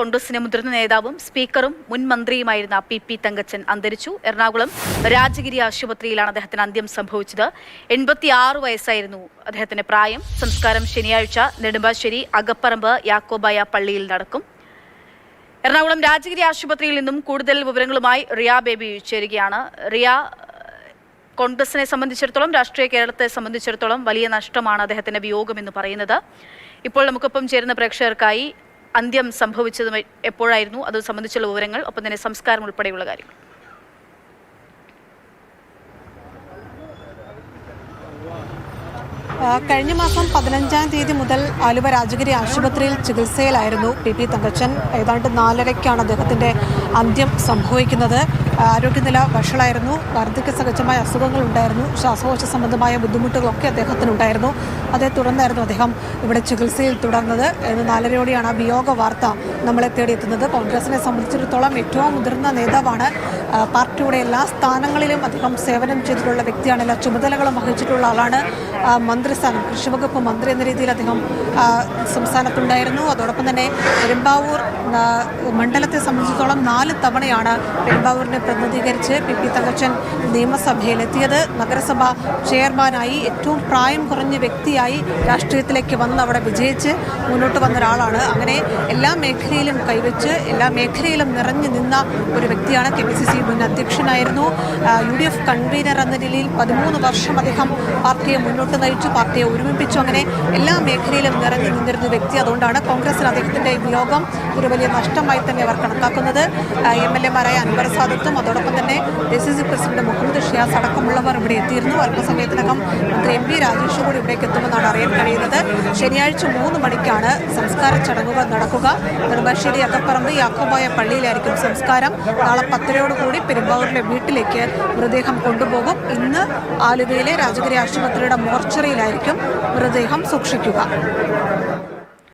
കോൺഗ്രസിന്റെ മുതിർന്ന നേതാവും സ്പീക്കറും മുൻ മന്ത്രിയുമായിരുന്ന പി തങ്കച്ചൻ അന്തരിച്ചു. എറണാകുളം രാജഗിരി ആശുപത്രിയിലാണ് അദ്ദേഹത്തിന് അന്ത്യം സംഭവിച്ചത്. 86 വയസ്സായിരുന്നു അദ്ദേഹത്തിന്റെ പ്രായം. സംസ്കാരം ശനിയാഴ്ച നെടുമ്പാശ്ശേരി അകപ്പറമ്പ് യാക്കോബായ പള്ളിയിൽ നടക്കും. എറണാകുളം രാജഗിരി ആശുപത്രിയിൽ നിന്നും കൂടുതൽ വിവരങ്ങളുമായി റിയ ബേബി ചേരുകയാണ്. റിയ, കോൺഗ്രസിനെ സംബന്ധിച്ചിടത്തോളം, രാഷ്ട്രീയ കേരളത്തെ സംബന്ധിച്ചിടത്തോളം വലിയ നഷ്ടമാണ് അദ്ദേഹത്തിന്റെ വിയോഗം എന്ന് പറയുന്നത്. ഇപ്പോൾ നമുക്കൊപ്പം ചേരുന്ന പ്രേക്ഷകർക്കായി അന്ത്യം സംഭവിച്ചത് എപ്പോഴായിരുന്നു, അത് സംബന്ധിച്ചുള്ള വിവരങ്ങൾ, ഒപ്പം തന്നെ സംസ്കാരം ഉൾപ്പെടെയുള്ള കാര്യങ്ങൾ. കഴിഞ്ഞ മാസം 15-ാം തീയതി മുതൽ ആലുവ രാജഗിരി ആശുപത്രിയിൽ ചികിത്സയിലായിരുന്നു പി തങ്കച്ചൻ. ഏതാണ്ട് 4:30-ക്കാണ് അദ്ദേഹത്തിൻ്റെ അന്ത്യം സംഭവിക്കുന്നത്. ആരോഗ്യനില വഷളായിരുന്നു. വാർദ്ധക്യ സഹജമായ അസുഖങ്ങളുണ്ടായിരുന്നു. ശ്വാസകോശ സംബന്ധമായ ബുദ്ധിമുട്ടുകളൊക്കെ അദ്ദേഹത്തിനുണ്ടായിരുന്നു. അതേ തുടർന്നായിരുന്നു അദ്ദേഹം ഇവിടെ ചികിത്സയിൽ തുടർന്നത്. 4:30-യോടെയാണ് ആ വിയോഗ വാർത്ത നമ്മളെ തേടിയെത്തുന്നത്. കോൺഗ്രസിനെ സംബന്ധിച്ചിടത്തോളം ഏറ്റവും മുതിർന്ന നേതാവാണ്. പാർട്ടിയുടെ എല്ലാ സ്ഥാനങ്ങളിലും അദ്ദേഹം സേവനം ചെയ്തിട്ടുള്ള വ്യക്തിയാണ്. എല്ലാ ചുമതലകളും വഹിച്ചിട്ടുള്ള ആളാണ്. മന്ത്രിസ്ഥാനം, കൃഷിവകുപ്പ് മന്ത്രി എന്ന രീതിയിൽ അദ്ദേഹം സംസ്ഥാനത്തുണ്ടായിരുന്നു. അതോടൊപ്പം തന്നെ പെരുമ്പാവൂർ മണ്ഡലത്തെ സംബന്ധിച്ചിടത്തോളം 4 തവണയാണ് പെരുമ്പാവൂരിനെ പ്രതിനിധീകരിച്ച് പി തങ്കച്ചൻ നിയമസഭയിലെത്തിയത്. നഗരസഭ ചെയർമാനായി ഏറ്റവും പ്രായം കുറഞ്ഞ വ്യക്തിയായി രാഷ്ട്രീയത്തിലേക്ക് വന്ന് അവിടെ വിജയിച്ച് മുന്നോട്ട് വന്ന ഒരാളാണ്. അങ്ങനെ എല്ലാ മേഖലയിലും കൈവച്ച് എല്ലാ മേഖലയിലും നിറഞ്ഞു നിന്ന ഒരു വ്യക്തിയാണ്. KPCC മുൻ അധ്യക്ഷനായിരുന്നു. UDF കൺവീനർ എന്ന നിലയിൽ 13 വർഷം അദ്ദേഹം പാർട്ടിയെ മുന്നോട്ട് നയിച്ചു, പാർട്ടിയെ ഒരുമിപ്പിച്ചു. അങ്ങനെ എല്ലാ മേഖലയിലും നിറഞ്ഞു നിന്നിരുന്ന വ്യക്തി. അതുകൊണ്ടാണ് കോൺഗ്രസിന് അദ്ദേഹത്തിന്റെ വിയോഗം ഒരു വലിയ നഷ്ടമായി തന്നെ അവർ കണക്കാക്കുന്നത്. MLA-മാരായ അൻവർ സാദത്തും അതോടൊപ്പം തന്നെ DCC പ്രസിഡന്റ് മുഹമ്മദ് ഷിയാസ് അടക്കമുള്ളവർ ഇവിടെ എത്തിയിരുന്നു. അല്പസമയത്തിനകം മന്ത്രി MP രാജേഷ് കൂടി ഇവിടേക്ക് എത്തുമെന്നാണ് അറിയാൻ കഴിയുന്നത്. ശനിയാഴ്ച 3 മണിക്കാണ് സംസ്കാര ചടങ്ങുകൾ നടക്കുക. നെടുമ്പാശ്ശേരി അകപ്പറമ്പ് യാക്കോബായ പള്ളിയിലായിരിക്കും സംസ്കാരം. നാളെ 10:30 പെരുമ്പാവൂരിലെ വീട്ടിലേക്ക് മൃതദേഹം കൊണ്ടുപോകും. ഇന്ന് ആലുവയിലെ രാജഗിരി ആശുപത്രിയുടെ മോർച്ചറിയിലായിരിക്കും മൃതദേഹം സൂക്ഷിക്കുക.